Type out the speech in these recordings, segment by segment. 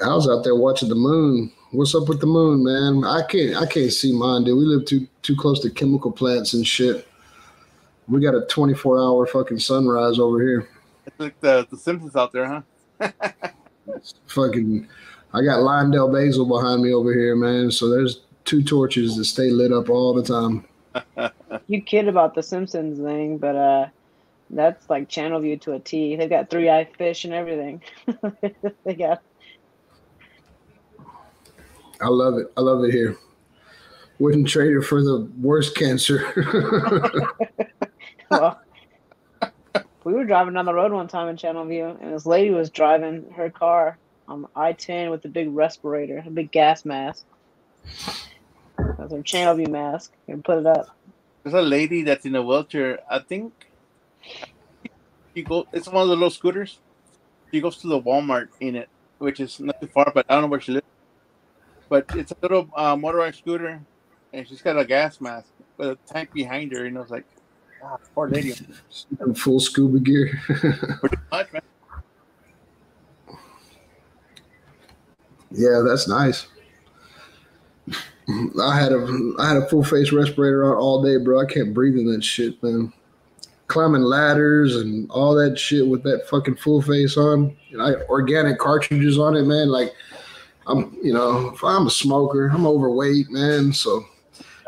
I was out there watching the moon. What's up with the moon, man? I can't see mine, dude. We live too close to chemical plants and shit. We got a 24-hour fucking sunrise over here. It's like the Simpsons out there, huh? Fucking, I got Lyndale Basil behind me over here, man. So there's two torches that stay lit up all the time. You kid about the Simpsons thing, but that's like Channel View to a T. They've got three-eyed fish and everything. They got. I love it. I love it here. Wouldn't trade it for the worst cancer. Well, we were driving down the road one time in Channel View, and this lady was driving her car on I-10 with a big respirator, a big gas mask. That's her Channel View mask. And put it up. There's a lady that's in a wheelchair. I think it's one of the little scooters. She goes to the Walmart in it, which is not too far, but I don't know where she lives. But it's a little motorized scooter, and she's got a gas mask with a tank behind her. And I was like, poor lady. Full scuba gear. Pretty much, man. Yeah, that's nice. I had a full face respirator on all day, bro. I can't breathe in that shit, man. Climbing ladders and all that shit with that fucking full face on. And I organic cartridges on it, man. Like I'm a smoker. I'm overweight, man. So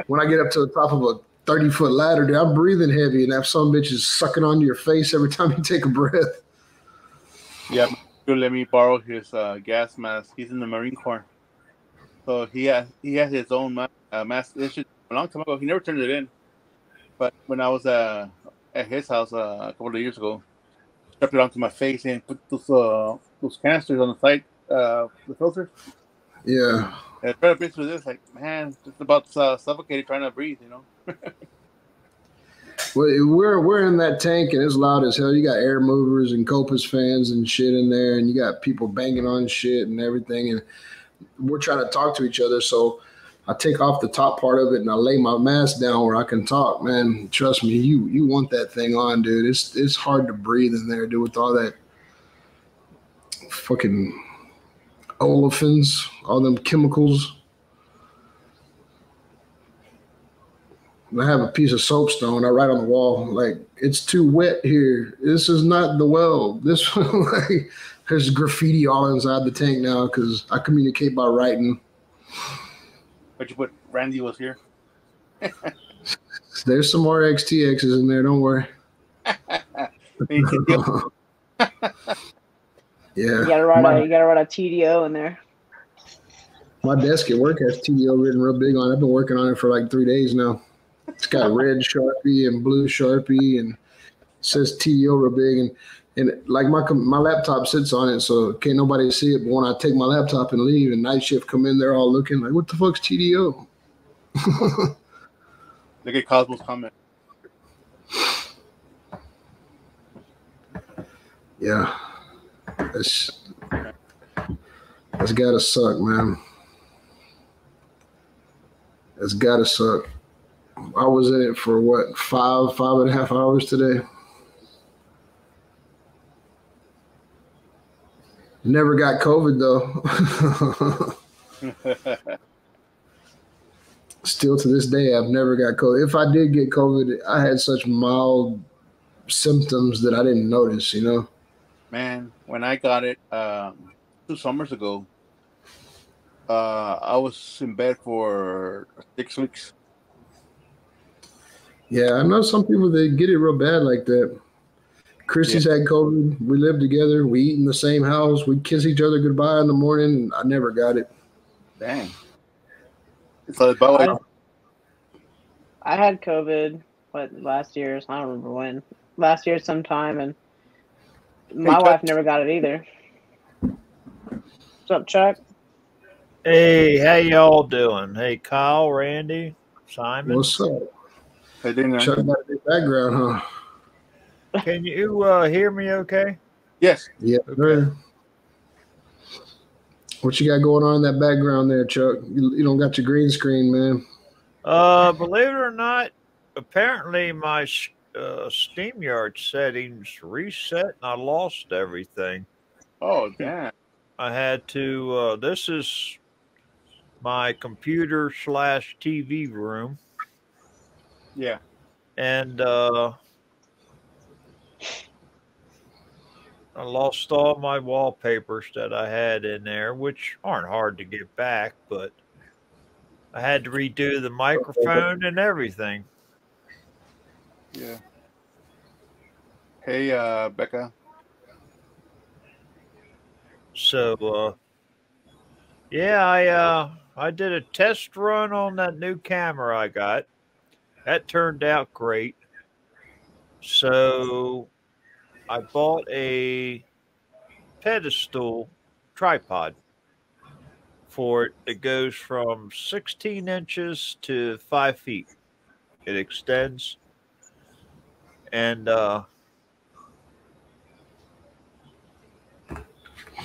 when I get up to the top of a 30-foot ladder, dude, I'm breathing heavy, and that some bitch is sucking onto your face every time you take a breath. Yeah, let me borrow his gas mask. He's in the Marine Corps. So he has his own mask. This is a long time ago. He never turned it in. But when I was at his house a couple of years ago, strapped it onto my face and put those canisters on the side, the filters. Yeah. And I tried to breathe through this, like, man, just about suffocated trying to breathe, you know. Well, we're in that tank, and it's loud as hell. You got air movers and Copas fans and shit in there, and you got people banging on shit and everything, and we're trying to talk to each other. So I take off the top part of it and I lay my mask down where I can talk. Man, trust me, you want that thing on, dude. It's hard to breathe in there, dude, with all that fucking olefins, all them chemicals. I have a piece of soapstone I write on the wall, like, it's too wet here. This is not the well. This like, there's graffiti all inside the tank now because I communicate by writing. But you put Randy was here. There's some more XTXs in there. Don't worry. Yeah. You gotta write a TDO in there. My desk at work has TDO written real big on it. I've been working on it for like 3 days now. It's got red Sharpie and blue Sharpie, and it says TDO real big. And like my laptop sits on it, so can't nobody see it. But when I take my laptop and leave, and night shift come in, they're all looking like, "What the fuck's TDO?" Look at Cosmo's comment. Yeah, that's gotta suck, man. That's gotta suck. I was in it for what, 5.5 hours today. Never got COVID though. Still to this day, I've never got COVID. If I did get COVID, I had such mild symptoms that I didn't notice, you know? Man, when I got it 2 summers ago, I was in bed for 6 weeks. Yeah, I know some people that get it real bad like that. Christy's had COVID. We lived together. We eat in the same house. We kiss each other goodbye in the morning. I never got it. Dang. So, I had COVID, last year? I don't remember when. Last year sometime, and my wife never got it either. What's up, Chuck? Hey, how y'all doing? Hey, Kyle, Randy, Simon. What's up? Hey, Chuck got a big background, huh? Can you hear me okay? Yes. Yeah. Okay. What you got going on in that background there, Chuck? You don't got your green screen, man. Believe it or not, apparently my SteamYard settings reset and I lost everything. Oh, damn. I had to. This is my computer / TV room, Yeah. and I lost all my wallpapers that I had in there, which aren't hard to get back, but I had to redo the microphone and everything. Yeah. Hey, Becca. So, yeah, I did a test run on that new camera I got. That turned out great. So I bought a pedestal tripod for it. It goes from 16 inches to 5 feet. It extends. And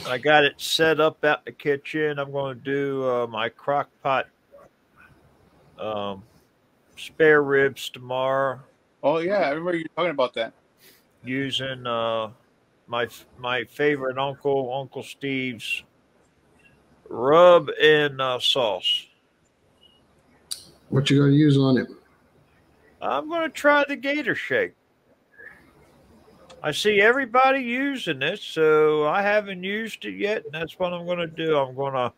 I got it set up out in the kitchen. I'm going to do my crock pot spare ribs tomorrow Oh yeah, I remember you talking about that. using my favorite Uncle Steve's rub and sauce. What you gonna use on it? I'm going to try the Gator Shake. I see everybody using it, so I haven't used it yet, and that's what I'm going to do. I'm going to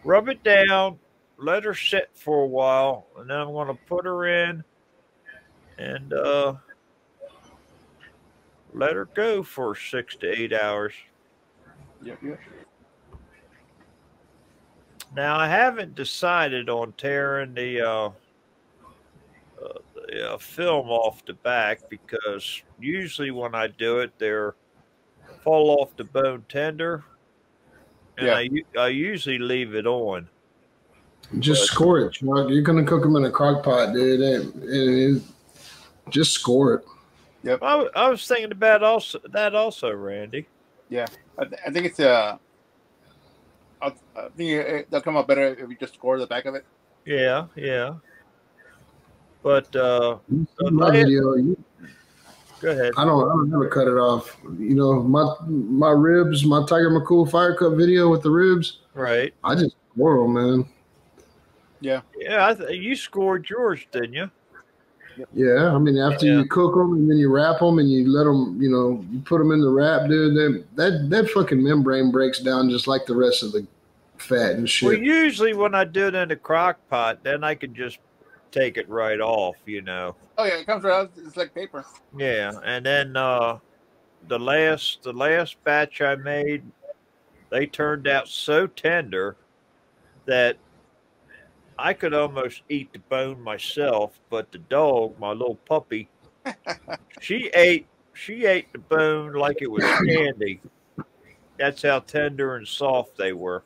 rub it down, let her sit for a while, and then I'm going to put her in and let her go for 6 to 8 hours. Yep. Now, I haven't decided on tearing the film off the back because usually when I do it, they're fall off the bone tender, and Yeah. I usually leave it on. Just score it, Chuck. You're gonna cook them in a crock pot, dude. Just score it. Yep. I was thinking about also, Randy. Yeah. I think it's I think they'll come out better if you just score the back of it. Yeah. But My video, go ahead. I don't ever cut it off. You know, my ribs, my Tiger McCool fire cut video with the ribs. Right. I just score them, man. Yeah. Yeah, you scored yours, didn't you? Yeah, I mean, after you cook them and then you wrap them and you let them, you know, you put them in the wrap, dude. That fucking membrane breaks down just like the rest of the fat and shit. Well, usually when I do it in a crock pot, then I can just take it right off, you know. Oh yeah, it comes right out. It's like paper. Yeah, and then the last batch I made, they turned out so tender that I could almost eat the bone myself, but the dog, my little puppy, she ate the bone like it was candy. That's how tender and soft they were.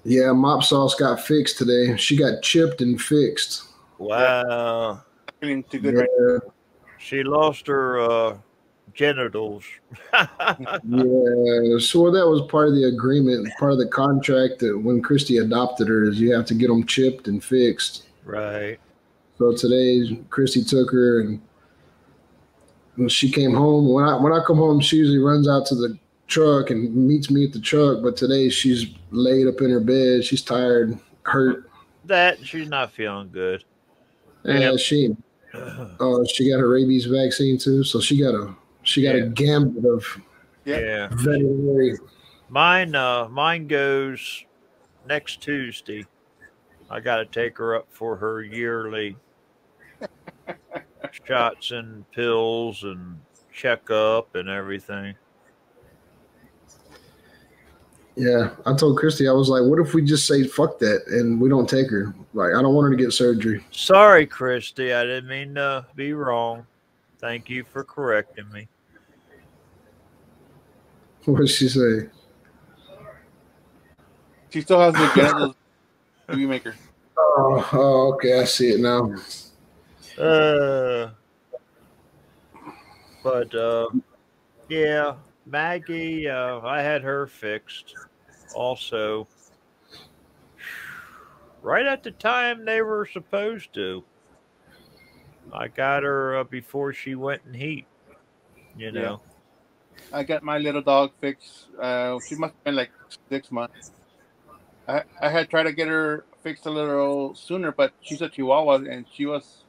Yeah, mop sauce got fixed today. She got chipped and fixed. Wow. Feeling too good right now. She lost her genitals. Yeah, so that was part of the agreement, part of the contract that when Christy adopted her is you have to get them chipped and fixed. Right. So today Christy took her and when she came home. When I come home, she usually runs out to the truck and meets me at the truck. But today she's laid up in her bed. She's tired, hurt. She's not feeling good. And she got her rabies vaccine too, so she got a gambit of veterinary. Mine goes next Tuesday. I got to take her up for her yearly shots and pills and checkup and everything. Yeah, I told Christy, I was like, what if we just say fuck that and we don't take her? Like, I don't want her to get surgery. Sorry, Christy. I didn't mean to be wrong. Thank you for correcting me. What did she say? She still has the genitals baby maker. Oh, okay. I see it now. Yeah, Maggie, I had her fixed also right at the time they were supposed to. I got her before she went in heat, you know. I got my little dog fixed. She must have been like 6 months. I had tried to get her fixed a little sooner, but she's a Chihuahua and she was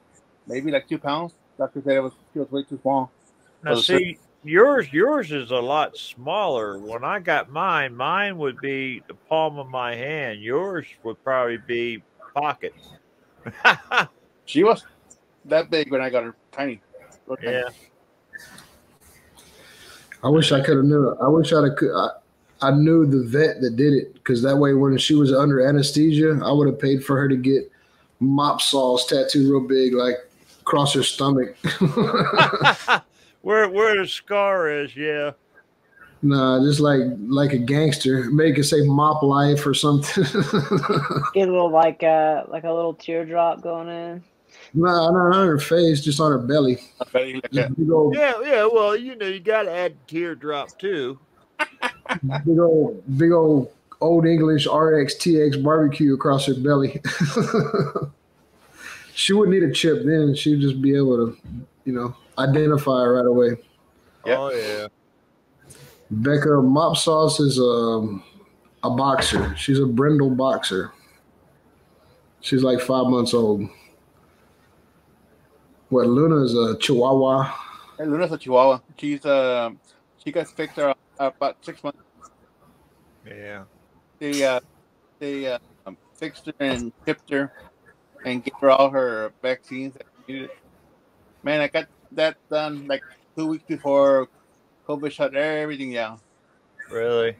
maybe like 2 pounds. Doctor said she was way too small Now, for the surgery. see, yours is a lot smaller. When I got mine would be the palm of my hand. Yours would probably be pocket. She was that big when I got her, tiny. Real tiny. Yeah. I wish I could have knew. I wish I knew the vet that did it, because that way when she was under anesthesia, I would have paid for her to get mop saws tattooed real big, like across her stomach. where the scar is, yeah. Nah, just like a gangster. Make it say mop life or something. Get a little like a little teardrop going in. Nah, not on her face, just on her belly. Like Just big old, Yeah, well, you know, you gotta add teardrop too. big old old English RX TX barbecue across her belly. She wouldn't need a chip then. She'd just be able to, identify her right away. Yep. Oh yeah. Becca, Mop Sauce is a boxer. She's a brindle boxer. She's like 5 months old. What, Luna is a Chihuahua. And Luna's a Chihuahua. She got fixed her about 6 months. Yeah. They fixed her and chipped her and gave her all her vaccines that she needed. Man, I got that done like 2 weeks before COVID shut everything down. Really?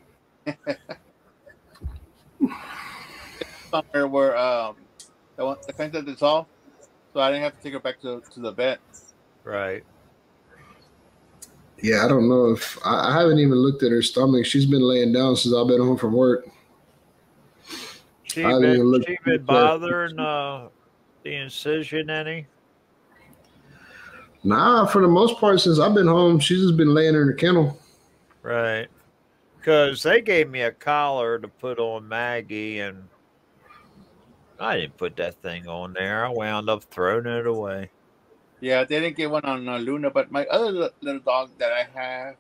Somewhere where the kind that dissolved, so I didn't have to take her back to the vet. Right. Yeah, I don't know if I haven't even looked at her stomach. She's been laying down since I've been home from work. She been bothering the incision any? Nah, for the most part, since I've been home, she's just been laying in her kennel. Right. Because they gave me a collar to put on Maggie, and I didn't put that thing on there. I wound up throwing it away. Yeah, they didn't get one on Luna, but my other little dog that I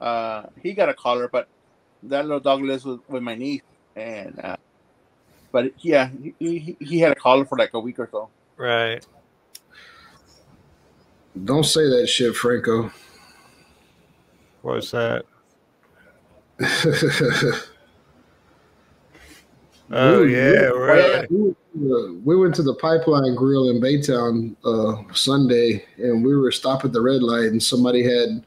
have, he got a collar, but that little dog lives with my niece, and but yeah, he had a collar for like a week or so. Right. Don't say that shit, Franco. What's that? Oh, yeah, really? We went to the Pipeline Grill in Baytown Sunday, and we were stopped at the red light, and somebody had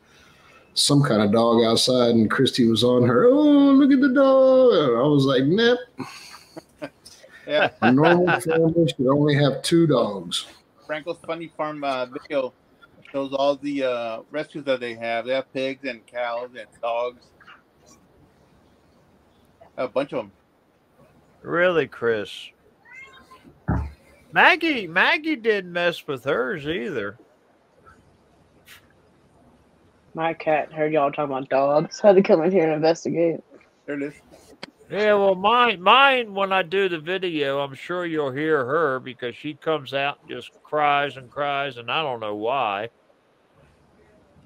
some kind of dog outside, and Christy was on her. Oh, look at the dog! And I was like, "Nep." Yeah. A normal family should only have 2 dogs. Franco's Funny Farm video shows all the rescues that they have. They have pigs and cows and dogs, a bunch of them. Really, Chris? Maggie didn't mess with hers either. My cat heard y'all talking about dogs. Had to come in here and investigate. There it is. Yeah, well, mine. When I do the video, I'm sure you'll hear her because she comes out and just cries and cries, and I don't know why.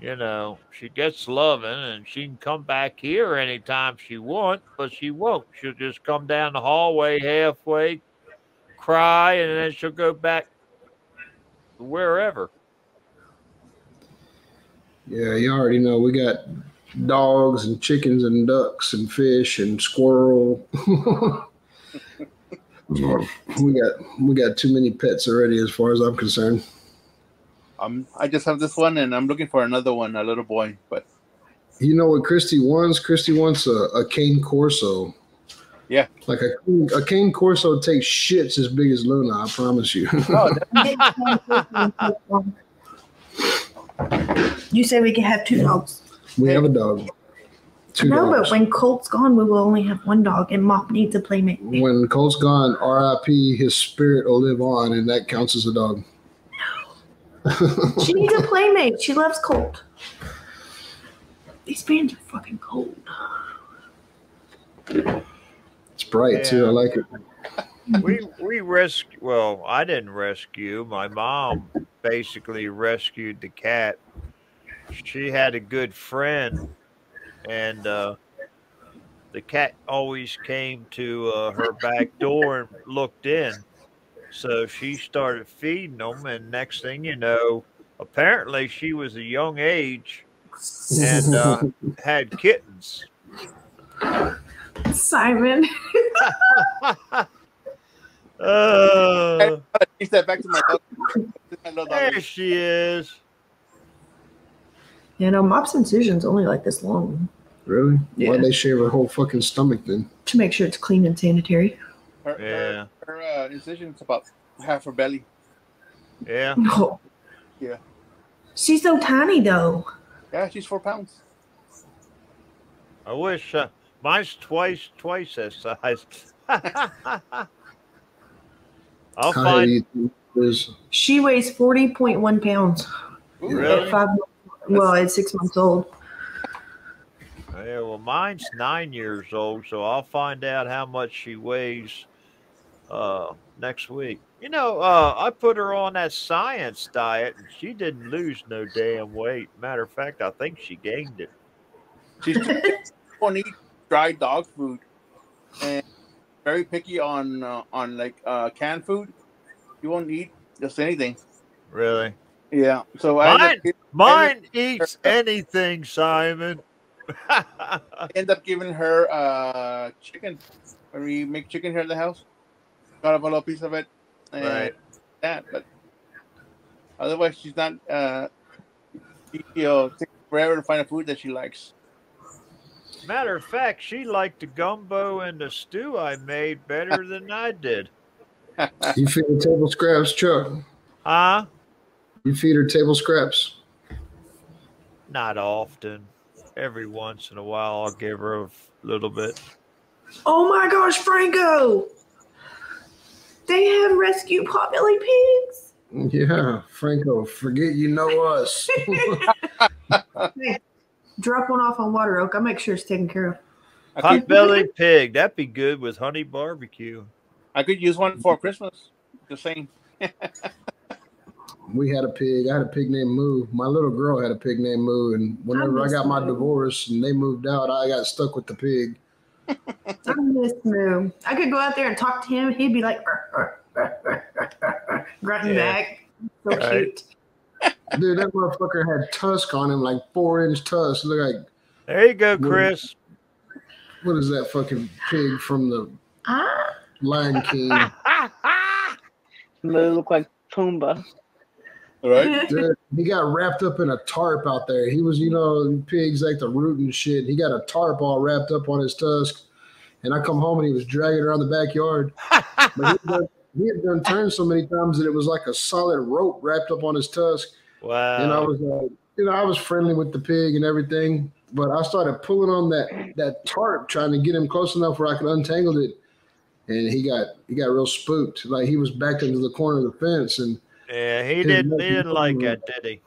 You know, she gets loving, and she can come back here anytime she wants, but she won't. She'll just come down the hallway halfway, cry, and then she'll go back wherever. Yeah, you already know we got dogs and chickens and ducks and fish and squirrel. we got too many pets already, as far as I'm concerned. I just have this one, and I'm looking for another one, a little boy. But you know what Christy wants? Christy wants a cane corso. Yeah, like a cane corso takes shits as big as Luna. I promise you. You said we could have 2 dogs. We have a dog. 2 dogs. But when Colt's gone, we will only have 1 dog, and Mop needs a playmate. When Colt's gone, R.I.P. His spirit will live on, and that counts as a dog. She needs a playmate. She loves Colt. These fans are fucking cold. It's bright too. I like it. We rescued. Well, I didn't rescue. My mom basically rescued the cat. She had a good friend and the cat always came to her back door and looked in. So she started feeding them, and next thing you know, apparently she was a young age and had kittens. Simon. Take that back to my dog. There she is. You know, Mop's incision's only like this long Really? Yeah. Why'd they shave her whole fucking stomach then? to make sure it's clean and sanitary. Her incision's about half her belly. Yeah. No. Yeah. She's so tiny though. Yeah, she's 4 pounds. I wish mine's twice that size. I'll How find. heavy you think it is? She weighs 40.1 pounds. Really? At 5 well, at 6 months old. Yeah, well, mine's 9 years old, so I'll find out how much she weighs next week. You know, I put her on that science diet, and she didn't lose no damn weight. Matter of fact, I think she gained it. She won't eat dry dog food, and very picky on like canned food. You won't eat just anything. Really? Yeah. So Mine eats anything, Simon. I end up giving her chicken when we make chicken here at the house. Got up a little piece of it, and Right. that. But otherwise, she's not. Takes forever to find a food that she likes. Matter of fact, she liked the gumbo and the stew I made better than I did. You feed her table scraps, Chuck? Huh? You feed her table scraps? Not often. Every once in a while, I'll give her a little bit. Oh my gosh, Franco! They have rescue potbelly pigs. Yeah, Franco, forget you know us. Hey, drop one off on Water Oak. I'll make sure it's taken care of. Pot-bellied pig. That'd be good with honey barbecue. I could use one for Christmas. Just saying. We had a pig. I had a pig named Moo. My little girl had a pig named Moo, and whenever I got my divorce and they moved out, I got stuck with the pig. I miss Moo. I could go out there and talk to him. He'd be like, grunting back. So cute. Dude, that motherfucker had tusk on him, like 4-inch tusk. Look like, There you go, Chris. what is that fucking pig from the Lion King? Moo look like Pumbaa. Right? Dude, he got wrapped up in a tarp out there. He was, pigs like the root and shit. He got a tarp all wrapped up on his tusk. And I come home and he was dragging around the backyard. But he had done turned so many times that it was like a solid rope wrapped up on his tusk. Wow. And I was I was friendly with the pig and everything. But I started pulling on that tarp, trying to get him close enough where I could untangle it. And he got real spooked. Like he was backed into the corner of the fence, and Yeah, he didn't like that, did he?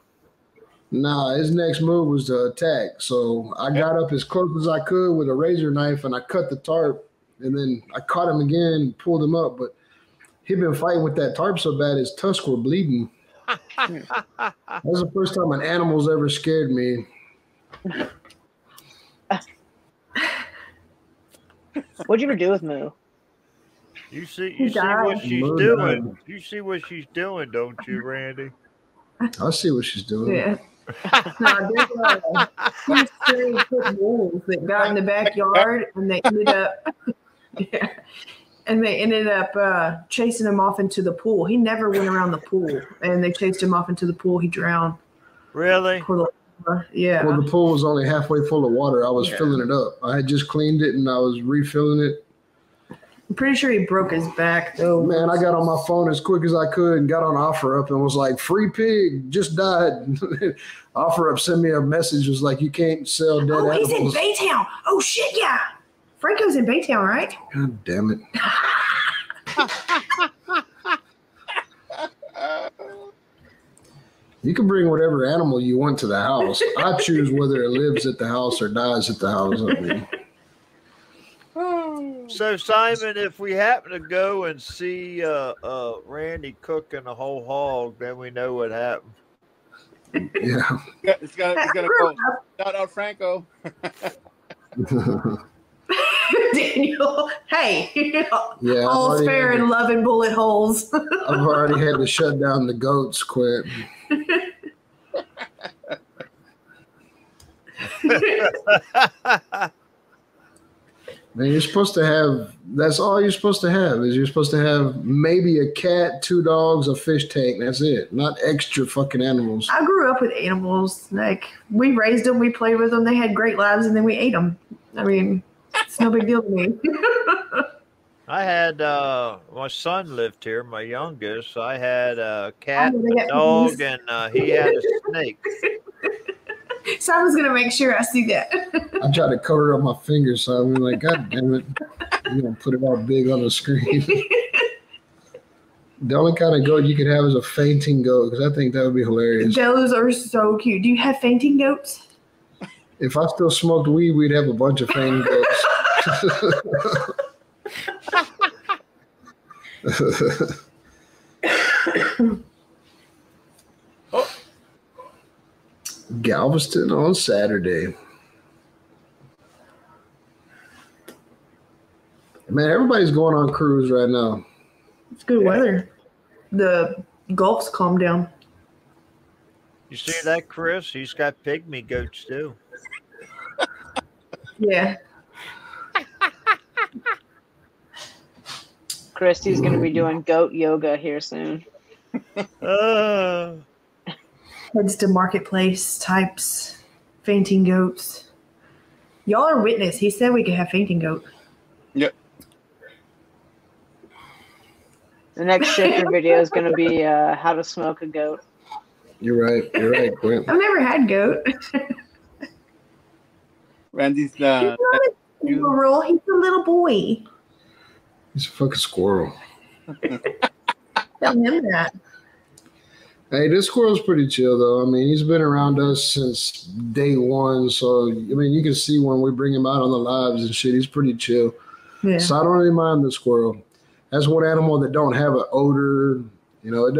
nah, his next move was to attack. So I got up as close as I could with a razor knife, and I cut the tarp, and then I caught him again and pulled him up. But he'd been fighting with that tarp so bad his tusks were bleeding. That was the first time an animal's ever scared me. What'd you ever do with Moo? You see died. what she's Moo doing. died. You see what she's doing, don't you, Randy? I see what she's doing. Yeah. No, there's two stray pit bulls that got in the backyard, and they ended up chasing him off into the pool. He never went around the pool, and they chased him off into the pool. He drowned. Really? Yeah. Well, the pool was only halfway full of water. I was filling it up. I had just cleaned it, and I was refilling it. I'm pretty sure he broke his back, though. Man, I got on my phone as quick as I could and got on OfferUp and was like, free pig, just died. OfferUp sent me a message, was like, you can't sell dead He's in animals. Baytown. Oh, shit, yeah. Franco's in Baytown, right? God damn it. You can bring whatever animal you want to the house. I choose whether it lives at the house or dies at the house. I mean, So, Simon, if we happen to go and see Randy cooking a whole hog, then we know what happened. yeah. It's gonna go. Shout out Franco. Daniel, hey, Yeah, all's fair in love and bullet holes. I've already had to shut down the goats. Quit. Man, you're supposed to have. That's all you're supposed to have. Is you're supposed to have maybe a cat, 2 dogs, a fish tank. That's it. Not extra fucking animals. I grew up with animals. Like, we raised them, we played with them. They had great lives, and then we ate them. I mean, it's no big deal to me. I had my son lived here, my youngest. I had a cat, they a got dog, puppies. and he had a snake. So I was going to make sure I see that. I tried to cover up my fingers, so I'm like, God damn it. You're going to put it all big on the screen. The only kind of goat you could have is a fainting goat, because I think that would be hilarious. Those are so cute. Do you have fainting goats? If I still smoked weed, we'd have a bunch of fainting goats. Galveston on Saturday. Man, everybody's going on cruise right now. It's good weather. The Gulf's calmed down. You see that, Chris? He's got pygmy goats too. Yeah. Christy's going to be doing goat yoga here soon. Heads to marketplace types, fainting goats. Y'all are witness. He said we could have fainting goat. Yep. The next shifter video is going to be how to smoke a goat. You're right. You're right, Quint. I've never had goat. Randy's He's not a squirrel. He's a little boy. He's a fucking squirrel. Tell him that. Hey, this squirrel's pretty chill, though. I mean, he's been around us since day one. So, I mean, you can see when we bring him out on the lives and shit, he's pretty chill. Yeah. So I don't really mind the squirrel. That's one animal that don't have an odor. You know, he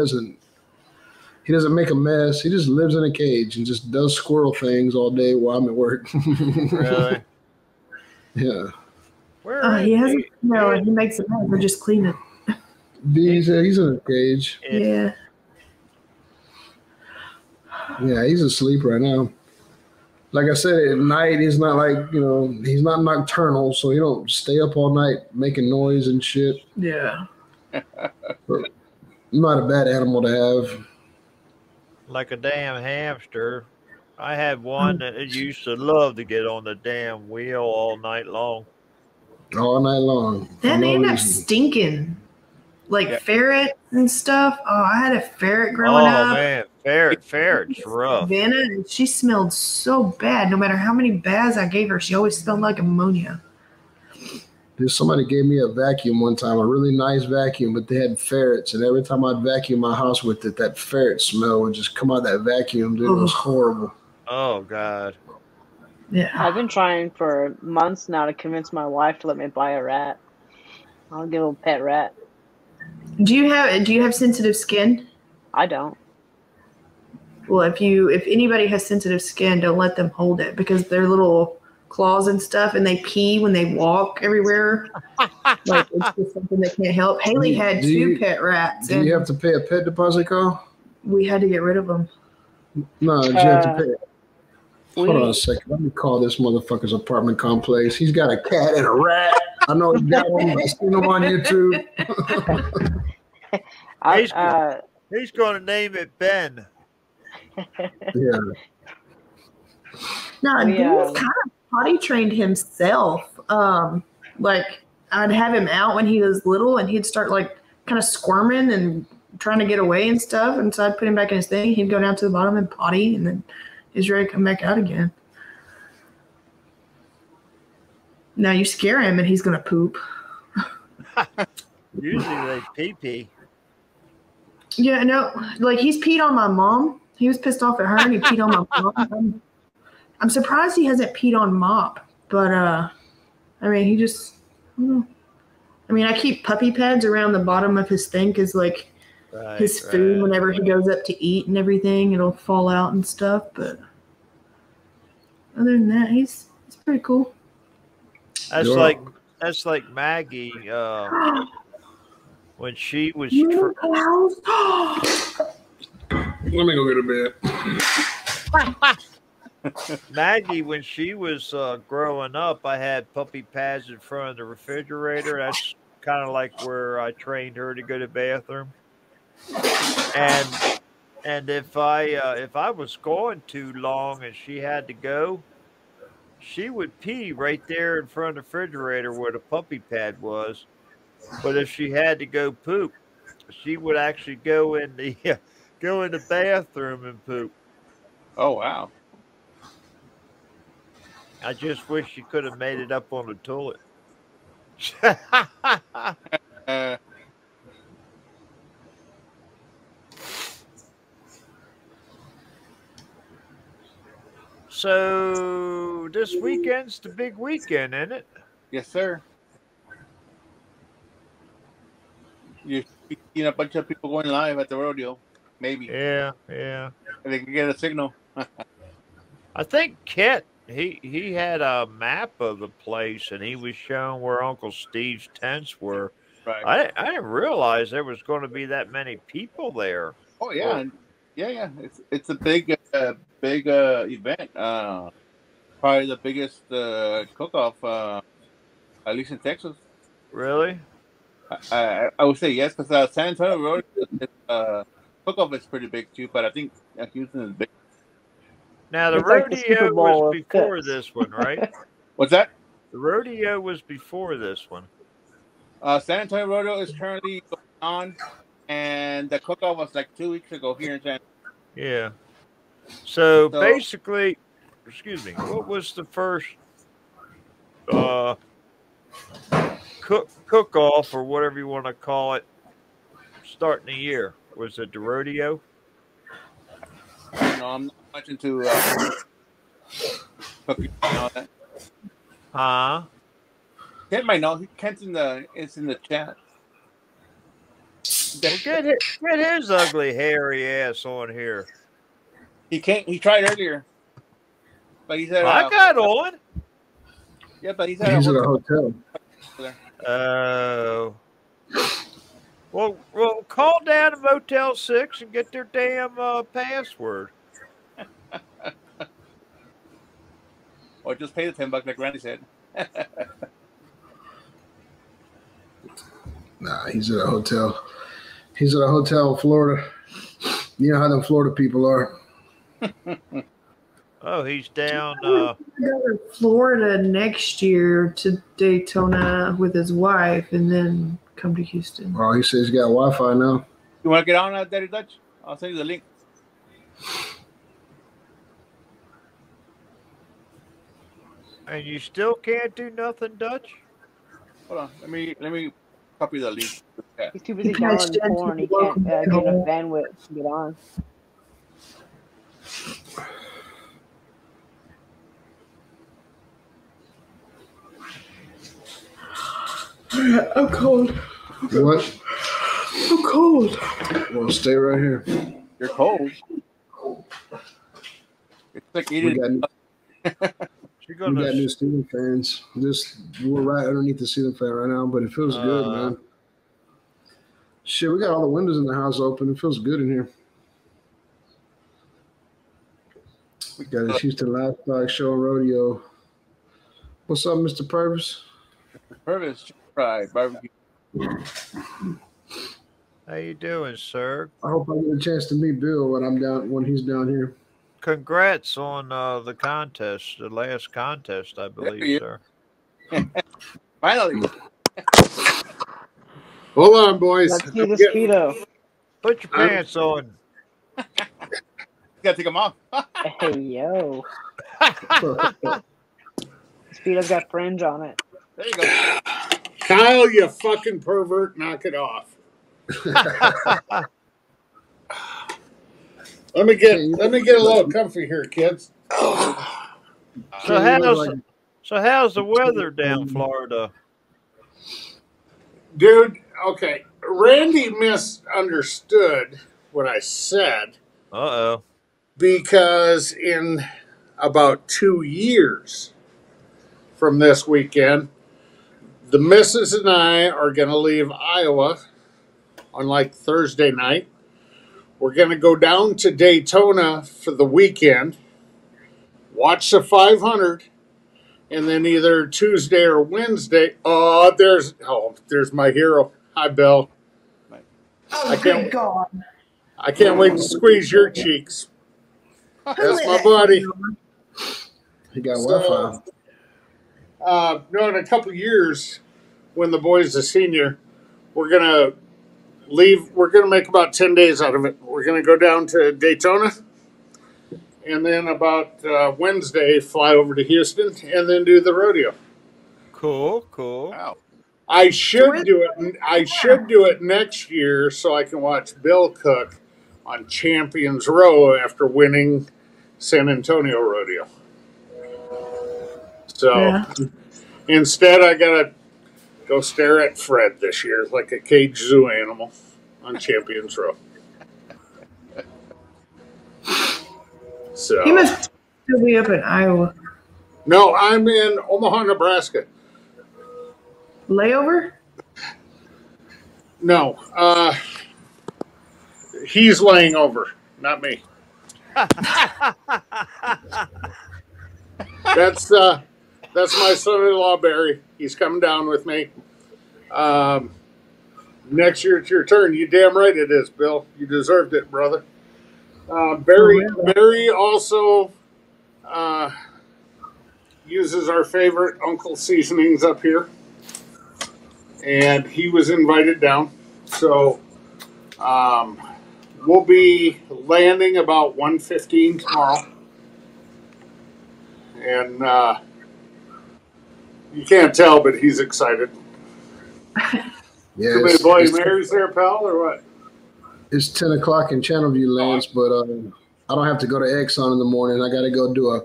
doesn't make a mess. He just lives in a cage and just does squirrel things all day while I'm at work. Really? Yeah. He hasn't smell and he makes it mess. We're just clean it. He's in a cage. Yeah. Yeah, he's asleep right now. Like I said, at night, he's not like, he's not nocturnal, so he don't stay up all night making noise and shit. Yeah. But not a bad animal to have. Like a damn hamster. I had one that used to love to get on the damn wheel all night long. All night long. Then they end up stinking. Like ferrets and stuff. Oh, I had a ferret growing up. Oh, man. Ferret's rough. Savannah, and she smelled so bad. No matter how many baths I gave her, she always smelled like ammonia. Somebody gave me a vacuum one time, a really nice vacuum, but they had ferrets. And every time I'd vacuum my house with it, that ferret smell would just come out of that vacuum. Dude, it was horrible. Oh, God. Yeah. I've been trying for months now to convince my wife to let me buy a rat. I'll get a little pet rat. Do you have sensitive skin? I don't. Well, if anybody has sensitive skin, don't let them hold it because they're little claws and stuff, and they pee when they walk everywhere. Like it's just something they can't help. Haley had two pet rats. Do you have to pay a pet deposit, Carl? We had to get rid of them. No, did you have to pay? Hold on a second. Let me call this motherfucker's apartment complex. He's got a cat and a rat. I know he got them. I've seen them on YouTube. He's going to name it Ben. Yeah. No, he was kind of potty trained himself. Like I'd have him out when he was little, and he'd start like kind of squirming and trying to get away and stuff. And so I'd put him back in his thing. He'd go down to the bottom and potty, and then he's ready to come back out again. Now you scare him, and he's gonna poop. Usually they pee-pee. Yeah, no, like he's peed on my mom. He was pissed off at her, and he peed on my mom. I'm surprised he hasn't peed on Mop, but I mean, he just, I don't know. I mean, I keep puppy pads around the bottom of his thing because, like, his food, whenever he goes up to eat and everything, it'll fall out and stuff. But other than that, he's pretty cool. That's Yeah. like Maggie when she was Menopause. Let me go get a bed. Maggie when she was growing up. I had puppy pads in front of the refrigerator. That's kind of like where I trained her to go to the bathroom. And if I was going too long and she had to go, she would pee right there in front of the refrigerator where the puppy pad was. But if she had to go poop, she would actually go in the go in the bathroom and poop. Oh wow. I just wish she could have made it up on the toilet. Uh, So this weekend's the big weekend, isn't it? yes, sir. You're seeing a bunch of people going live at the rodeo. Maybe Yeah. they can get a signal. I think Kit he had a map of the place and he was showing where Uncle Steve's tents were. Right. I didn't realize there was going to be that many people there. Oh yeah, yeah. It's a big event. Probably the biggest cook-off, at least in Texas. Really? I would say yes, because San Antonio Road cook-off is pretty big too, but I think Houston is big. Now the It's like the Super rodeo Bowl was of before pits. this one, right? What's that? The rodeo was before this one. San Antonio Rodeo is currently going on, and the cook-off was like 2 weeks ago here in San. Yeah. So So- basically, excuse me, what was the first cook off or whatever you want to call it starting the year? Was it the rodeo? I don't know. I'm not much into cooking and all that. Huh? Kent might know. Kent's it's in the chat. Well, get his ugly hairy ass on here. He can't. He tried earlier, but he said, I got on. Yeah, but he's at He's a at a hotel. hotel. Oh. Well, call down to Motel 6 and get their damn password. Or just pay the $10 like Randy said. Nah, he's at a hotel. He's at a hotel in Florida. You know how them Florida people are. Oh, he's down. Go to Florida next year to Daytona with his wife, and then come to Houston. Oh, he says he's got Wi-Fi now. You want to get on Daddy Dutch? I'll send you the link. And you still can't do nothing, Dutch? Hold on. Let me copy the link. Yeah. He's too busy downloading porn. He can't get enough bandwidth to get on. I'm cold. What? I'm cold. Well, stay right here. You're cold. It's like We eating. got new ceiling fans. We're right underneath the ceiling fan right now, but it feels good, man. Shit, we got all the windows in the house open. It feels good in here. We got his Houston Livestock Show Rodeo. What's up, Mr. Purvis? Purvis fried barbecue. How you doing, sir? I hope I get a chance to meet Bill when he's down here. Congrats on the contest, the last contest, I believe, sir. Finally. Hold on, boys. Let's see the Speedo. Put your pants on. You gotta take them off. Hey, yo. Speedo's got fringe on it. There you go. Kyle, you fucking pervert, knock it off. Let me get a little comfy here, kids. So how's the weather down Florida? Dude, okay. Randy misunderstood what I said Uh-oh. because in about 2 years from this weekend, The missus and I are going to leave Iowa on like Thursday night. We're going to go down to Daytona for the weekend, watch the 500, and then either Tuesday or Wednesday. There's my hero. Hi, Bill. Oh, good God. I can't wait to squeeze your cheeks. That's my buddy. He got Wi-Fi. No, in a couple of years, when the boy's a senior, we're gonna leave. We're gonna make about 10 days out of it. We're gonna go down to Daytona, and then about Wednesday fly over to Houston, and then do the rodeo. Cool. Wow. I should do it. I should do it next year so I can watch Bill cook on Champions Row after winning San Antonio Rodeo. So instead, I gotta go stare at Fred this year like a caged zoo animal on Champions Row. So He must still be up in Iowa. no, I'm in Omaha, Nebraska. Layover? No, he's laying over, not me. That's my son-in-law Barry. He's coming down with me. Next year it's your turn. You damn right it is, Bill. You deserved it, brother. Barry also uses our favorite Uncle seasonings up here, and he was invited down. So we'll be landing about 1:15 tomorrow. And you can't tell, but he's excited. Yeah, Too many Bloody Marys there, pal, or what? It's 10 o'clock in Channelview, Lance, but I don't have to go to Exxon in the morning. I got to go do a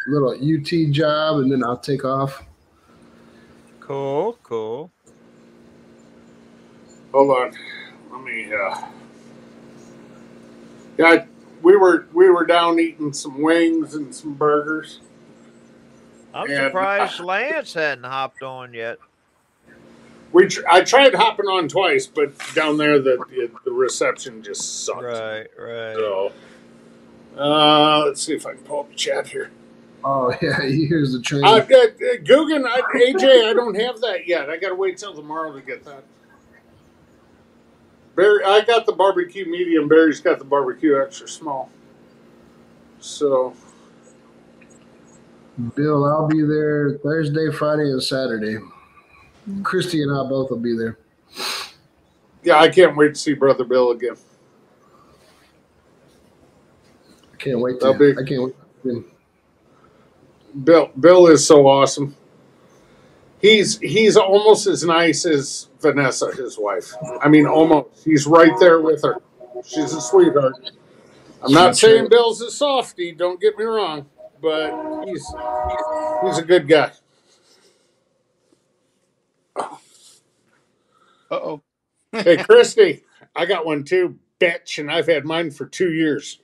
little UT job, and then I'll take off. Cool. Hold on, let me. Yeah, we were down eating some wings and some burgers. I'm surprised Lance hadn't hopped on yet. I tried hopping on twice, but down there the reception just sucked. Right. So, let's see if I can pull up the chat here. Oh, yeah, here's the train. Guggen, AJ, I don't have that yet. I got to wait till tomorrow to get that. Barry, I got the barbecue medium. Barry's got the barbecue extra small. So, Bill, I'll be there Thursday, Friday, and Saturday. Christy and I both will be there. Yeah, I can't wait to see Brother Bill again. I can't wait I can't wait. Bill is so awesome. He's almost as nice as Vanessa, his wife. I mean, almost. He's right there with her. She's a sweetheart. I'm not saying Bill's a softie. Don't get me wrong, but he's a good guy. Uh-oh. Hey, Christy, I got one too, bitch, and I've had mine for 2 years.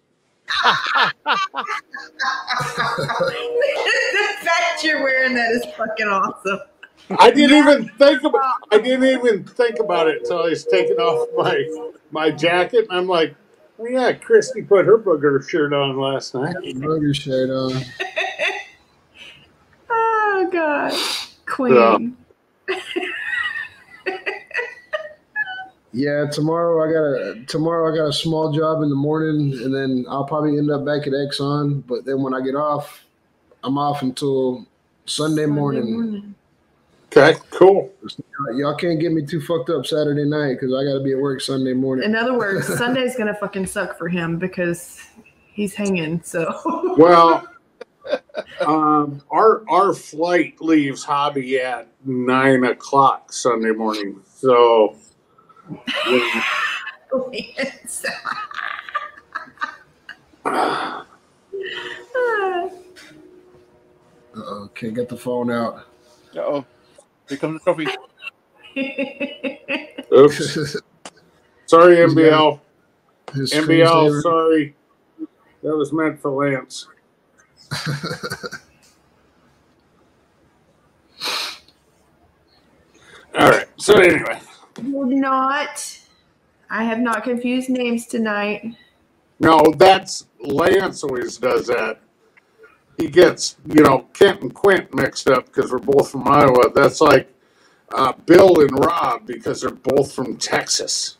The fact you're wearing that is fucking awesome. I didn't even think about it until I was taking off my jacket, and I'm like, oh yeah, Christy put her booger shirt on last night. Booger shirt on. Oh God, Queen. Yeah, tomorrow I got a small job in the morning, and then I'll probably end up back at Exxon. But then when I get off, I'm off until Sunday morning. Okay, cool. Y'all can't get me too fucked up Saturday night because I got to be at work Sunday morning. In other words, Sunday's gonna fucking suck for him because he's hanging. So well, our flight leaves Hobby at 9 o'clock Sunday morning. So. Uh-oh, can't get the phone out. Uh-oh. Here comes the trophy. Oops. Sorry, MBL. MBL, sorry. That was meant for Lance. So anyway. Would not. I have not confused names tonight. No, that's Lance always does that. He gets, Kent and Quint mixed up because we're both from Iowa. That's like Bill and Rob because they're both from Texas.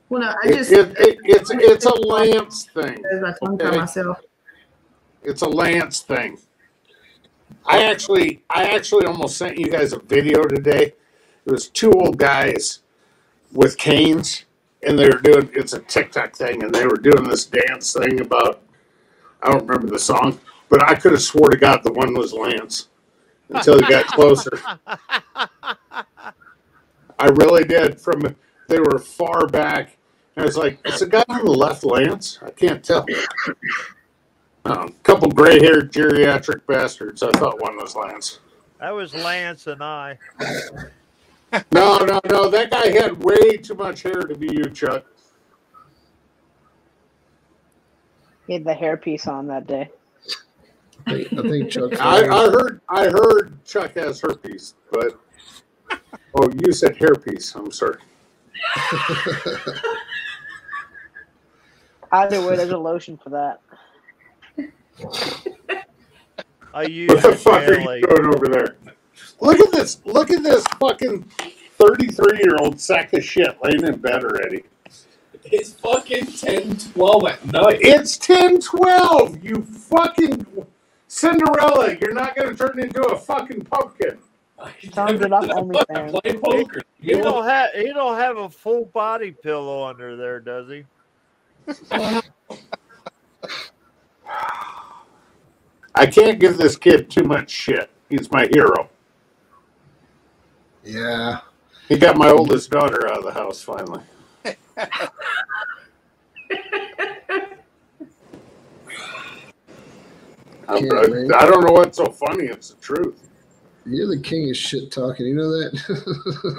Well, no, it's a Lance thing. Okay? Myself. It's a Lance thing. I actually almost sent you guys a video today. It was two old guys with canes, and they were doing, it's a TikTok thing, and they were doing this dance thing about, I don't remember the song, but I could have swore to God the one was Lance until he got closer. I really did. They were far back. And I was like, is the guy on the left Lance? I can't tell. A couple gray-haired geriatric bastards. I thought one was Lance. That was Lance and I. No. That guy had way too much hair to be you, Chuck. He had the hairpiece on that day. I think Chuck. I heard Chuck has herpes, but you said hairpiece. I'm sorry. Either way, there's a lotion for that. I use what the fuck are you doing over there? Look at this fucking 33-year-old sack of shit laying in bed already. It's fucking 10:12 at night. It's 10:12. You fucking Cinderella. You're not gonna turn into a fucking pumpkin. Sounds it up OnlyFans. Play poker. He don't have a full body pillow under there, does he? I can't give this kid too much shit. He's my hero. Yeah. He got my oldest daughter out of the house finally. I don't know what's so funny. It's the truth. You're the king of shit talking. You know that?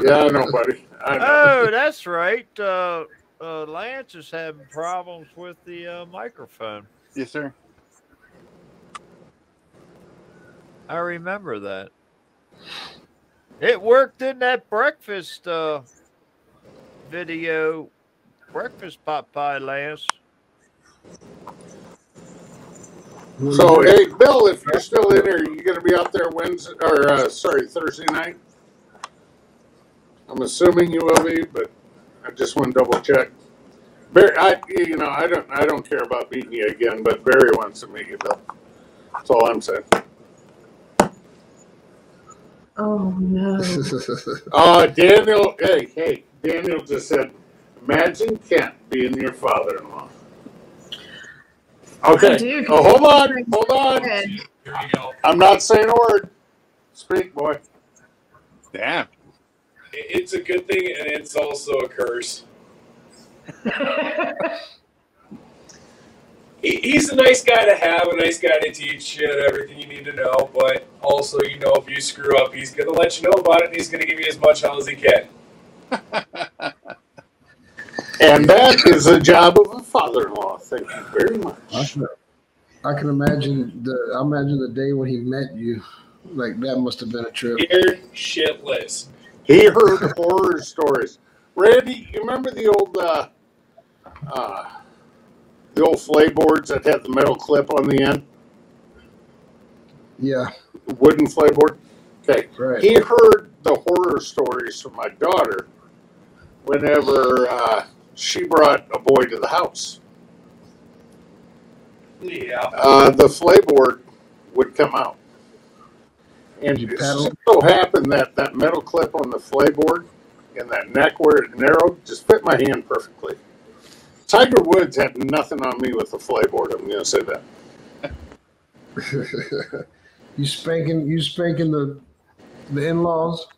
Yeah, I know, buddy. I know. Oh, that's right. Lance is having problems with the microphone. Yes, sir. I remember that. It worked in that breakfast video. Breakfast pot pie, Lance. So, hey, Bill, if you're still in here, you going to be out there Thursday night? I'm assuming you will be, but I just want to double check. Barry, I don't care about meeting you again, but Barry wants to meet you, Bill. That's all I'm saying. Oh no. Daniel. Hey, Daniel just said, imagine Kent being your father-in-law. Okay. Hold on. Here you go. I'm not saying a word. Speak, boy. Damn. It's a good thing, and it's also a curse. He's a nice guy to have, a nice guy to teach you everything you need to know, but also, if you screw up, he's going to let you know about it, and he's going to give you as much hell as he can. And that is the job of a father-in-law. Thank you very much. I can imagine the day when he met you. Like, that must have been a trip. Scared shitless. He heard horror stories. Randy, you remember the old flayboards that had the metal clip on the end? Yeah. Wooden flayboard? Okay. Right. He heard the horror stories from my daughter whenever she brought a boy to the house. Yeah. The flayboard would come out. And it so happened that that metal clip on the flayboard and that neck where it narrowed just fit my hand perfectly. Tiger Woods had nothing on me with the flayboard. I'm going to say that. You spanking the in-laws?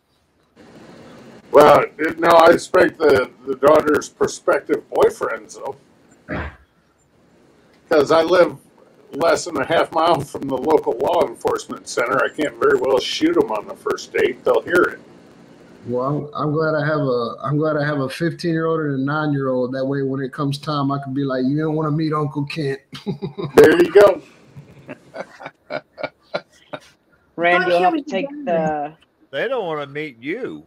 Well, no, I spanked the daughter's prospective boyfriends, though. Because I live less than a half mile from the local law enforcement center. I can't very well shoot them on the first date. They'll hear it. Well, I'm glad I have a 15-year-old and a 9-year-old. That way, when it comes time, I can be like, you don't want to meet Uncle Kent. There you go. Randy will have to take the. They don't want to meet you.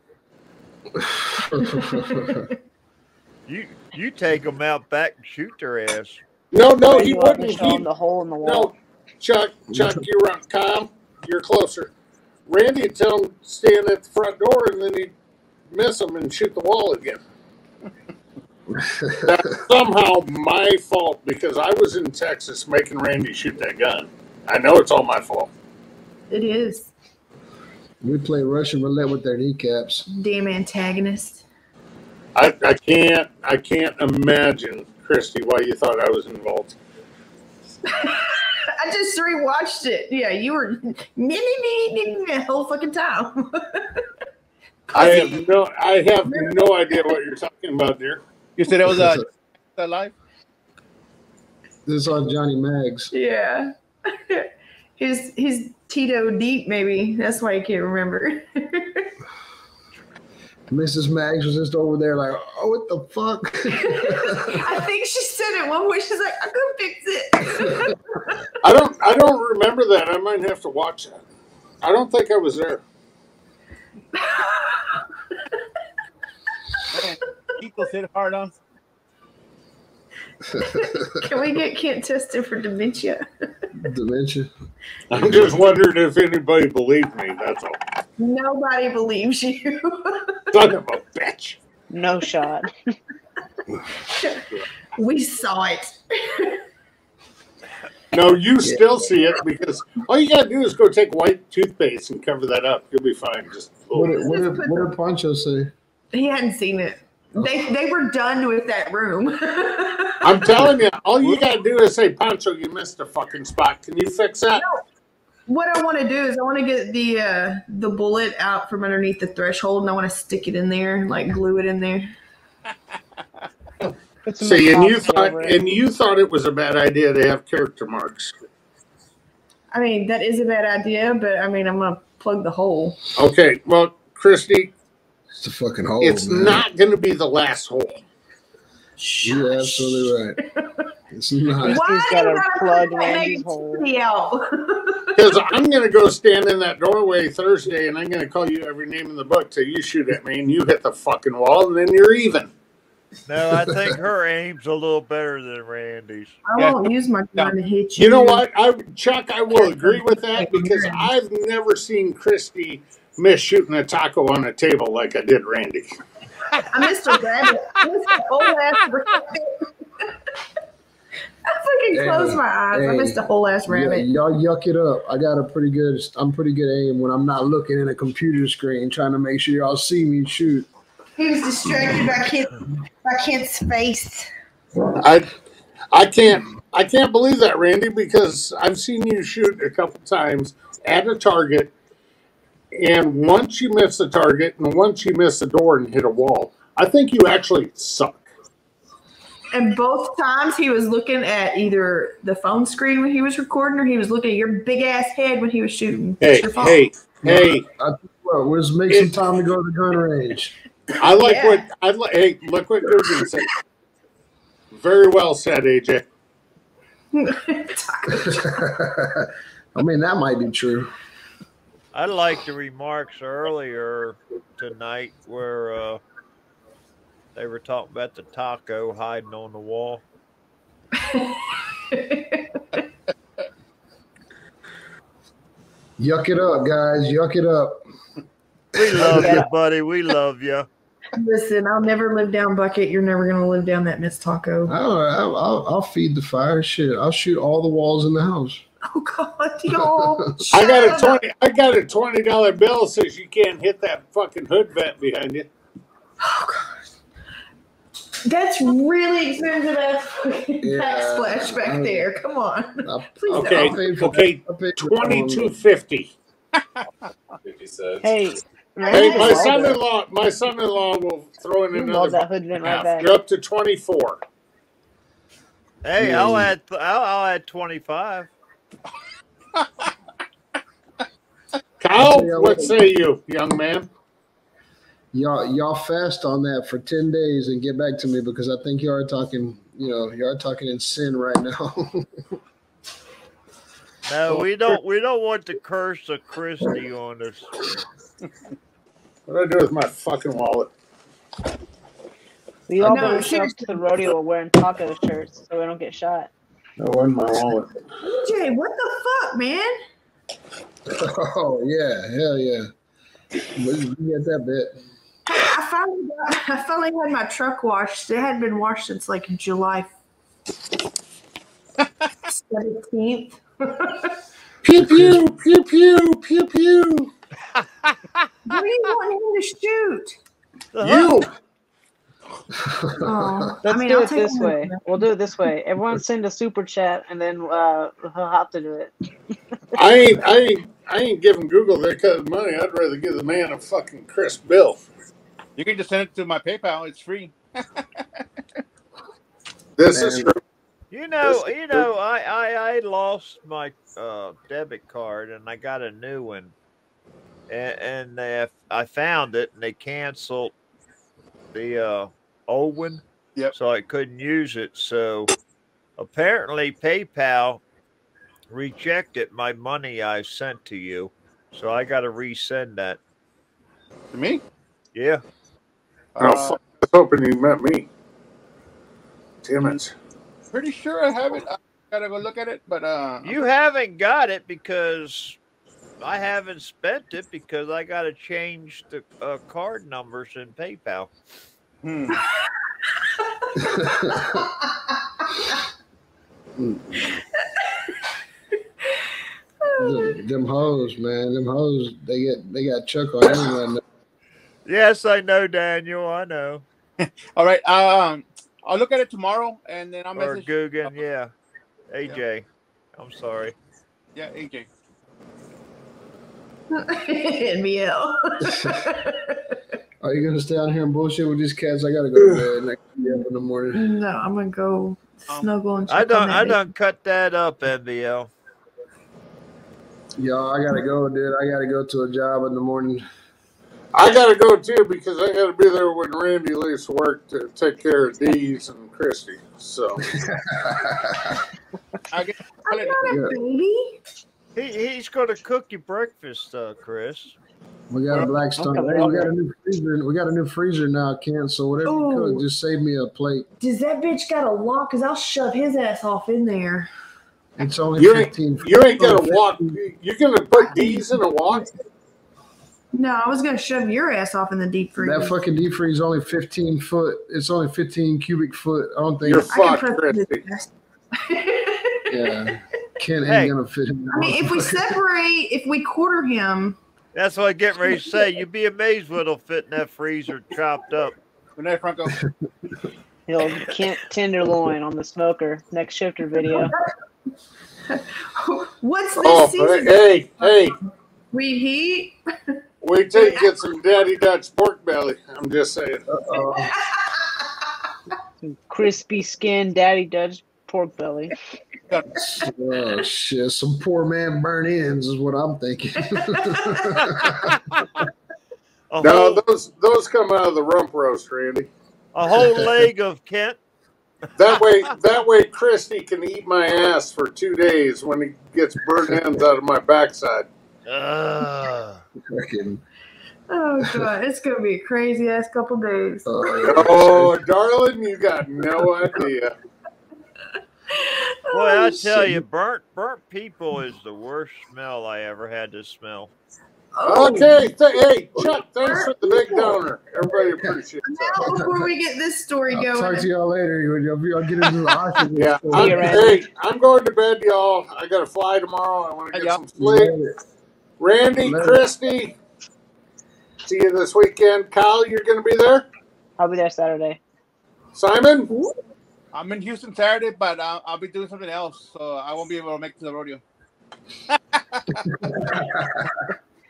You take them out back and shoot their ass. No, Or he you want to wouldn't. show him the hole in the wall. No, Chuck, you're wrong. Kyle, you're closer. Randy would tell him stand at the front door, and then he'd miss him and shoot the wall again. That's somehow my fault because I was in Texas making Randy shoot that gun. I know it's all my fault. It is. We play Russian roulette with their kneecaps. Damn antagonist. I can't imagine, Christy, why you thought I was involved. I just rewatched it. Yeah, you were the whole fucking time. I have no idea what you're talking about, dear. You said it was live? This is on Johnny Maggs. Yeah. His Tito deep, maybe. That's why I can't remember. Mrs. Maggs was just over there like, oh, what the fuck? I think she said it one way. She's like, I'm gonna fix it. I don't remember that. I might have to watch that. I don't think I was there. People hit hard on. Can we get Kent tested for dementia? Dementia. I'm just wondering if anybody believed me. That's all. Nobody believes you. Son of a bitch. No shot. We saw it. No, you still see it because all you gotta do is go take white toothpaste and cover that up. You'll be fine. Just What did Pancho say? He hadn't seen it. They were done with that room. I'm telling you, all you gotta do is say, Pancho, you missed a fucking spot. Can you fix that? No. What I want to do is I want to get the bullet out from underneath the threshold, and I want to stick it in there, like glue it in there. See, and you thought it was a bad idea to have character marks. I mean, that is a bad idea, but I mean, I'm gonna plug the hole. Okay, well, Christy, It's a fucking hole. it's man. not going to be the last hole. You're absolutely right. It's not. Why gotta plug Randy's hole. Because I'm going to go stand in that doorway Thursday, and I'm going to call you every name in the book till you shoot at me, and you hit the fucking wall, and then you're even. No, I think her aim's a little better than Randy's. I won't use my gun to hit you. You know what, Chuck? I will agree with that because I've never seen Christy miss shooting a taco on a table like I did Randy. I missed a rabbit. I missed a whole ass rabbit. I fucking closed my eyes. I missed a whole ass rabbit. Y'all yuck it up. I'm pretty good aim when I'm not looking at a computer screen trying to make sure y'all see me shoot. He was distracted by Kent's face. I can't believe that, Randy, because I've seen you shoot a couple times at a target, and once you miss the target, and once you miss the door and hit a wall. I think you actually suck. And both times he was looking at either the phone screen when he was recording, or he was looking at your big ass head when he was shooting. Hey. Let's make some time to go to the gun range. Hey, look what Goodwin said. Very well said, AJ. I mean, that might be true. I like the remarks earlier tonight where they were talking about the taco hiding on the wall. Yuck it up, guys. Yuck it up. We love you, buddy. We love you. Listen, I'll never live down Bucket. You're never going to live down that Miss Taco. I'll feed the fire. Shit, I'll shoot all the walls in the house. Oh God, yo! I got a $20 bill that says you can't hit that fucking hood vent behind you. Oh God, that's really expensive ass backsplash back there. Come on, please. Okay, $22.50. 50 cents. Hey, My son-in-law will throw in another that hood vent right half. back. You're up to 24. Hey, I'll add 25. Kyle, what say you, young man? Y'all fast on that for 10 days and get back to me because I think you are talking in sin right now. No, we don't want the curse of Christy on us. What did I do with my fucking wallet? We all No, better show up seriously. to the rodeo wearing taco shirts so we don't get shot. No, in my wallet. EJ, what the fuck, man? Oh yeah, hell yeah. We get that bit. I finally had my truck washed. It hadn't been washed since like July 17th. Pew pew pew pew pew pew. What do you want him to shoot? You. Oh, Let's I'll do it take this one. way. We'll do it this way. Everyone send a super chat, and then he'll have to do it. I ain't giving Google their cut of money. I'd rather give the man a fucking crisp bill. You can just send it to my PayPal. It's free. This is true. I lost my debit card and I got a new one, and I found it and they canceled the old one. Yep. So I couldn't use it. So apparently PayPal rejected my money I sent to you. So I got to resend that. To me? Yeah. I was hoping you met me. Damn it. Pretty sure I have it. I gotta go look at it, but You haven't got it because I haven't spent it because I got to change the card numbers in PayPal. Them hoes, man. Them hoes, they got Chuck on everyone. Yes, I know, Daniel. I know. All right. I'll look at it tomorrow, and then I'll Or message. Guggen, yeah. AJ. I'm sorry. Yeah, AJ. NBL. Are you gonna stay out here and bullshit with these cats? I gotta go to bed next day up in the morning. No, I'm gonna go snuggle and check I on that done cut that up, NBL. Y'all, I gotta go, dude. I gotta go to a job in the morning. I gotta go too because I gotta be there when Randy leaves work to take care of Dee's and Christy. So I'm not a baby. He's going to cook you breakfast, Chris. We got a Blackstone. Hey, we got a new freezer. We got a new freezer now, Ken. So whatever you cook, just save me a plate. Does that bitch got a lock? Cause I'll shove his ass off in there. It's only you 15. You ain't gonna walk. You're gonna put Dee's in a walk. No, I was gonna shove your ass off in the deep freezer. That fucking deep freeze is only 15 foot. It's only 15 cubic foot. I don't think You're fucked, Christy. Yeah, Ken ain't gonna fit him. I mean, if we quarter him. That's what I'm getting ready to say. You'd be amazed what'll fit in that freezer chopped up. Good night, Franco. He'll tenderloin on the smoker. Next shifter video. What's this season? Hey. Reheat. Wait till you get some Daddy Dutch pork belly. I'm just saying. Some crispy skin Daddy Dutch pork belly. Oh shit! Some poor man burn ends is what I'm thinking. No, those come out of the rump roast, Randy. A whole leg of Kent. That way, Christy can eat my ass for 2 days when he gets burnt ends out of my backside. Fucking. Oh god, it's gonna be a crazy ass couple days. Oh, darling, you got no idea. Boy, I tell you, burnt people is the worst smell I ever had to smell. Okay, hey, Chuck, thanks for the big donor. Everybody appreciates that. Now, before we get this story going, I'll talk to y'all later. I'll get into the oxygen. Yeah, I'm going to bed, y'all. I got to fly tomorrow. I want to get some sleep. Randy, Christy, see you this weekend. Kyle, you're going to be there? I'll be there Saturday. Simon? I'm in Houston Saturday, but I'll be doing something else, so I won't be able to make it to the rodeo.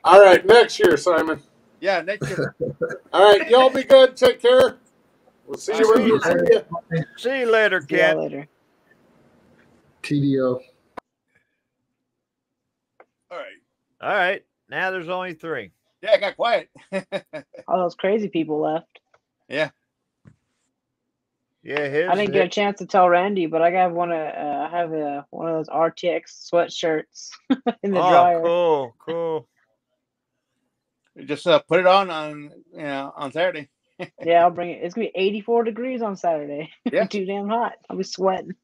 All right, next year, Simon. Yeah, next year. All right, y'all be good. Take care. We'll see you when we see you. See you later, See you Ken. later. TDO. All right. Now there's only 3. Yeah, it got quiet. All those crazy people left. Yeah. Yeah, I didn't get a chance to tell Randy, but I got one of those RTX sweatshirts in the dryer. Cool. Just put it on Saturday. Yeah, I'll bring it. It's gonna be 84 degrees on Saturday. Yeah. Too damn hot. I'll be sweating.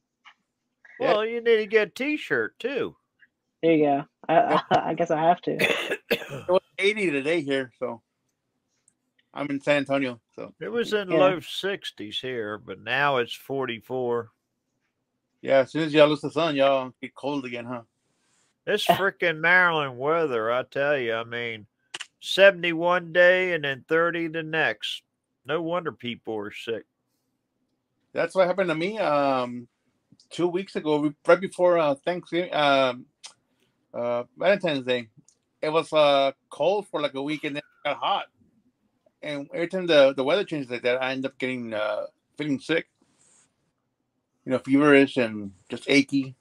Well, you need to get a T-shirt too. There you go. I guess I have to. It was 80 today here, so I'm in San Antonio. So it was in Yeah. low 60s here, but now it's 44. yeah, as soon as y'all lose the sun, y'all get cold again, huh? This freaking Maryland weather, I tell you, I mean, 70 one day and then 30 the next. No wonder people are sick. That's what happened to me 2 weeks ago, right before Thanksgiving, Valentine's Day. It was cold for like a week, and then it got hot. And every time the weather changes like that, I end up getting feeling sick. Feverish and just achy.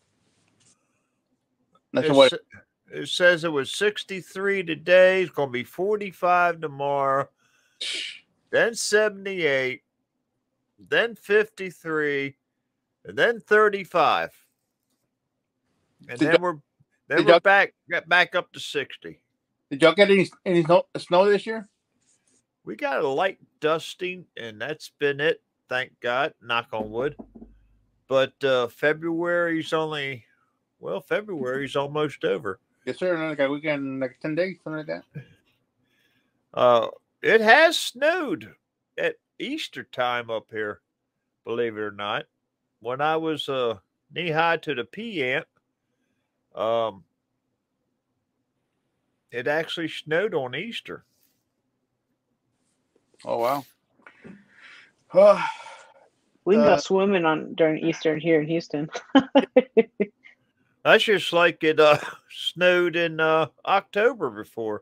Not sure what. It says it was 63 today. It's going to be 45 tomorrow. Then 78. Then 53. And then 35. And then we're back up to 60. Did y'all get any snow this year? We got a light dusting, and that's been it. Thank God. Knock on wood. But February's almost over. Yes, sir. Like a weekend, like 10 days, something like that. It has snowed at Easter time up here, believe it or not. When I was knee-high to the pea ant, it actually snowed on Easter. Oh, wow. We can go swimming during Easter here in Houston. That's just like it snowed in October before.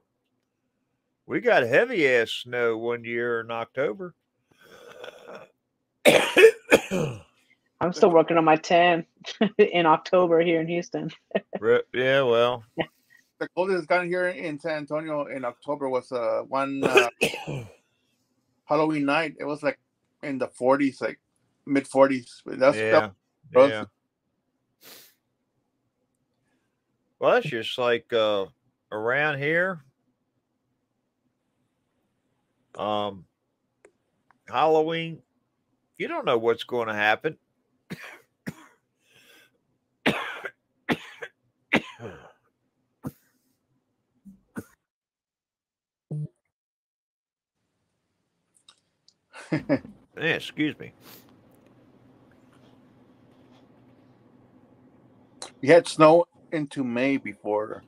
We got heavy ass snow one year in October. I'm still working on my 10 in October here in Houston. Yeah, well. The coldest it's gotten here in San Antonio in October was one Halloween night. It was like in the 40s, like mid 40s. Yeah. Well, that's just like around here. Halloween, you don't know what's going to happen. Yeah, excuse me. We had snow into May before.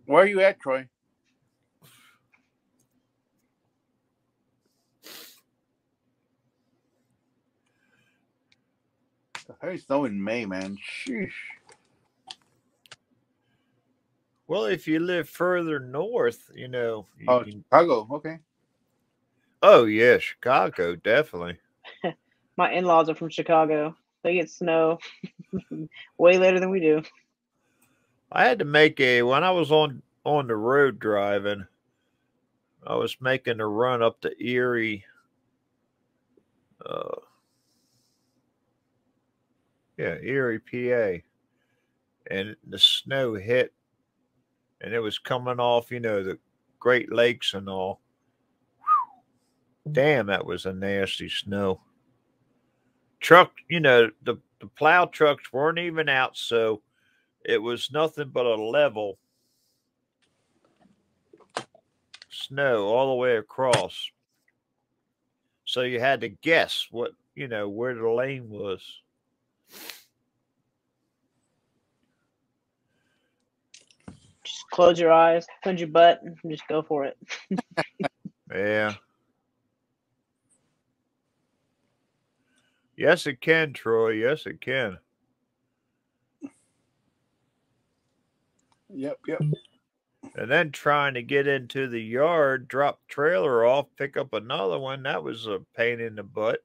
Where are you at, Troy? The heavy snow in May, man. Sheesh. Well, if you live further north, Chicago, okay. Oh, yeah, Chicago, definitely. My in-laws are from Chicago. They get snow way later than we do. I had to make when I was on the road driving, I was making a run up to Erie. Erie, PA. And the snow hit, and it was coming off, the Great Lakes and all. Damn, that was a nasty snow. Truck, the plow trucks weren't even out, so it was nothing but a level snow all the way across. So you had to guess what, where the lane was. Just close your eyes, punch your butt, and just go for it. Yeah. Yes, it can, Troy. Yes, it can. Yep. And then trying to get into the yard, drop the trailer off, pick up another one, that was a pain in the butt.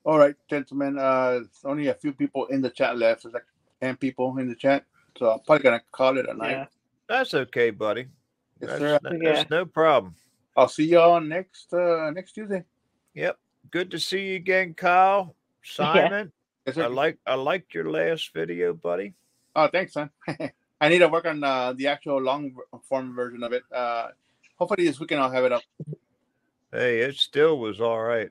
All right, gentlemen. Only a few people in the chat left. There's like 10 people in the chat. So I'm probably going to call it a night. Yeah. That's okay, buddy. Yes, sir. That's no problem. I'll see y'all next Tuesday. Yep. good to see you again, Kyle. Simon, Yes, sir. I liked your last video, buddy. Oh, thanks, son. I need to work on the actual long form version of it. Hopefully this weekend I'll have it up. Hey, it still was all right.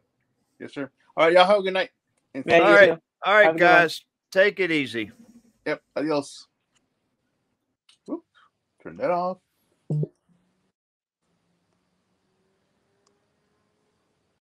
Yes, sir. All right, y'all have a good night. Yeah, you All right, too. all Have right, a good one. guys, take it easy. Yep. Adios. Whoop. Turn that off.